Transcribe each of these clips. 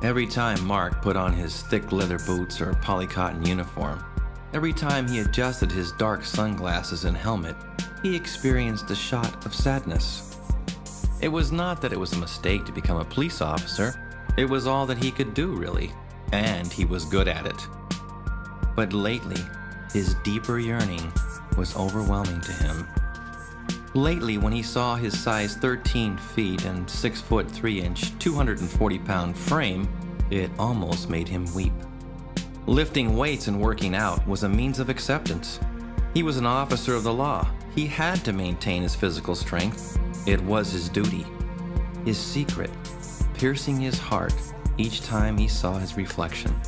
Every time Mark put on his thick leather boots or polycotton uniform, every time he adjusted his dark sunglasses and helmet, he experienced a shot of sadness. It was not that it was a mistake to become a police officer. It was all that he could do, really, and he was good at it. But lately, his deeper yearning was overwhelming to him. Lately, when he saw his size 13 feet and 6 foot 3 inch, 240-pound frame, it almost made him weep. Lifting weights and working out was a means of acceptance. He was an officer of the law. He had to maintain his physical strength. It was his duty. His secret, piercing his heart each time he saw his reflection,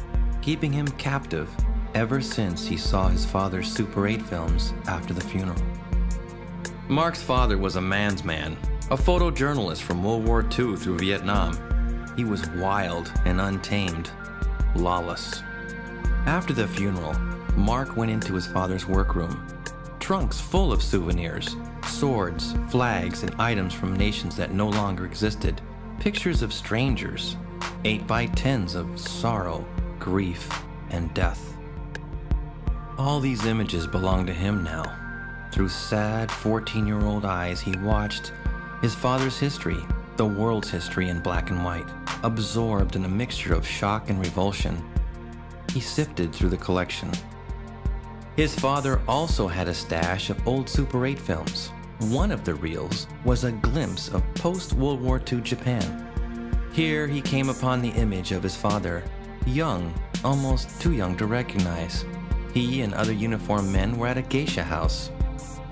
keeping him captive ever since he saw his father's Super 8 films after the funeral. Mark's father was a man's man, a photojournalist from World War II through Vietnam. He was wild and untamed, lawless. After the funeral, Mark went into his father's workroom. Trunks full of souvenirs, swords, flags, and items from nations that no longer existed. Pictures of strangers, 8x10s of sorrow, grief, and death. All these images belonged to him now. Through sad 14-year-old eyes, he watched his father's history, the world's history in black and white, absorbed in a mixture of shock and revulsion. He sifted through the collection. His father also had a stash of old Super 8 films. One of the reels was a glimpse of post-World War II Japan. Here he came upon the image of his father, young, almost too young to recognize. He and other uniformed men were at a geisha house.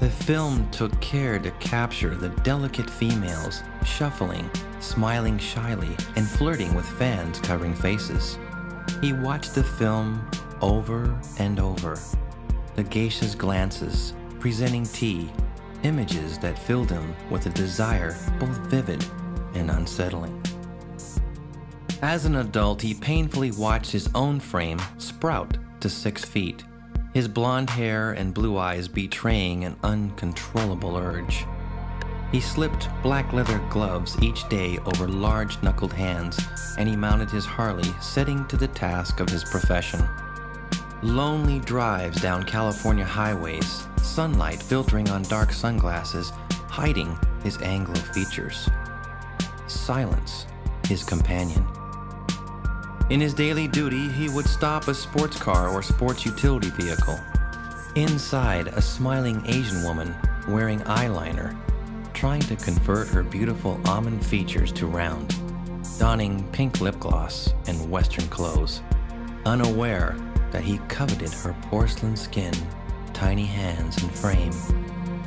The film took care to capture the delicate females shuffling, smiling shyly, and flirting with fans covering faces. He watched the film over and over. The geisha's glances, presenting tea, images that filled him with a desire both vivid and unsettling. As an adult, he painfully watched his own frame sprout to 6 feet, his blonde hair and blue eyes betraying an uncontrollable urge. He slipped black leather gloves each day over large-knuckled hands, and he mounted his Harley, setting to the task of his profession. Lonely drives down California highways, sunlight filtering on dark sunglasses, hiding his Anglo features. Silence, his companion. In his daily duty, he would stop a sports car or sports utility vehicle. Inside, a smiling Asian woman wearing eyeliner, trying to convert her beautiful almond features to round, donning pink lip gloss and Western clothes, unaware that he coveted her porcelain skin, tiny hands and frame,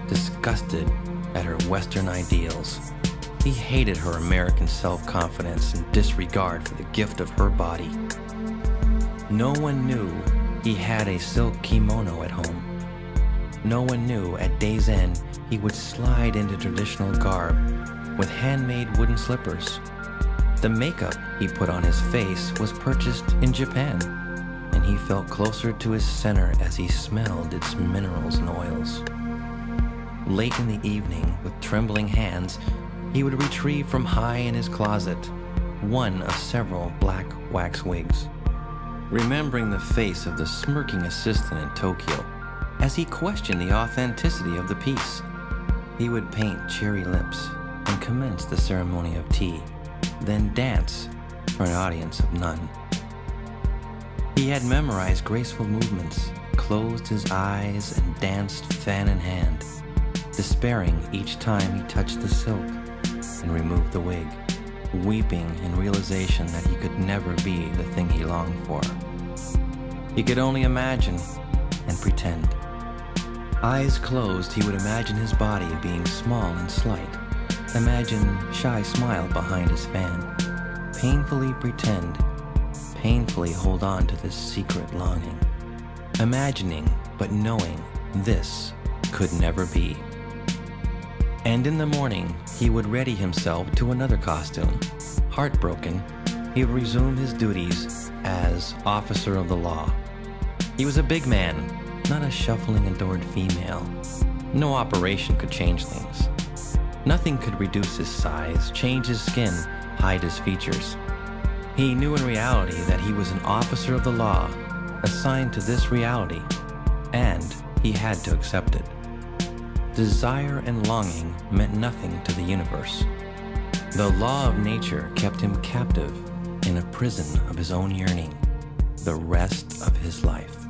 disgusted at her Western ideals. He hated her American self-confidence and disregard for the gift of her body. No one knew he had a silk kimono at home. No one knew at day's end he would slide into traditional garb with handmade wooden slippers. The makeup he put on his face was purchased in Japan, and he felt closer to his center as he smelled its minerals and oils. Late in the evening, with trembling hands, he would retrieve from high in his closet one of several black wax wigs. Remembering the face of the smirking assistant in Tokyo, as he questioned the authenticity of the piece, he would paint cherry lips and commence the ceremony of tea, then dance for an audience of none. He had memorized graceful movements, closed his eyes, and danced fan in hand, despairing each time he touched the silk and removed the wig, weeping in realization that he could never be the thing he longed for. He could only imagine and pretend. Eyes closed, he would imagine his body being small and slight. Imagine shy smile behind his fan. Painfully pretend, painfully hold on to this secret longing. Imagining, but knowing this could never be. And in the morning, he would ready himself to another costume. Heartbroken, he would resume his duties as officer of the law. He was a big man, not a shuffling adored female. No operation could change things. Nothing could reduce his size, change his skin, hide his features. He knew in reality that he was an officer of the law, assigned to this reality, and he had to accept it. Desire and longing meant nothing to the universe. The law of nature kept him captive in a prison of his own yearning the rest of his life.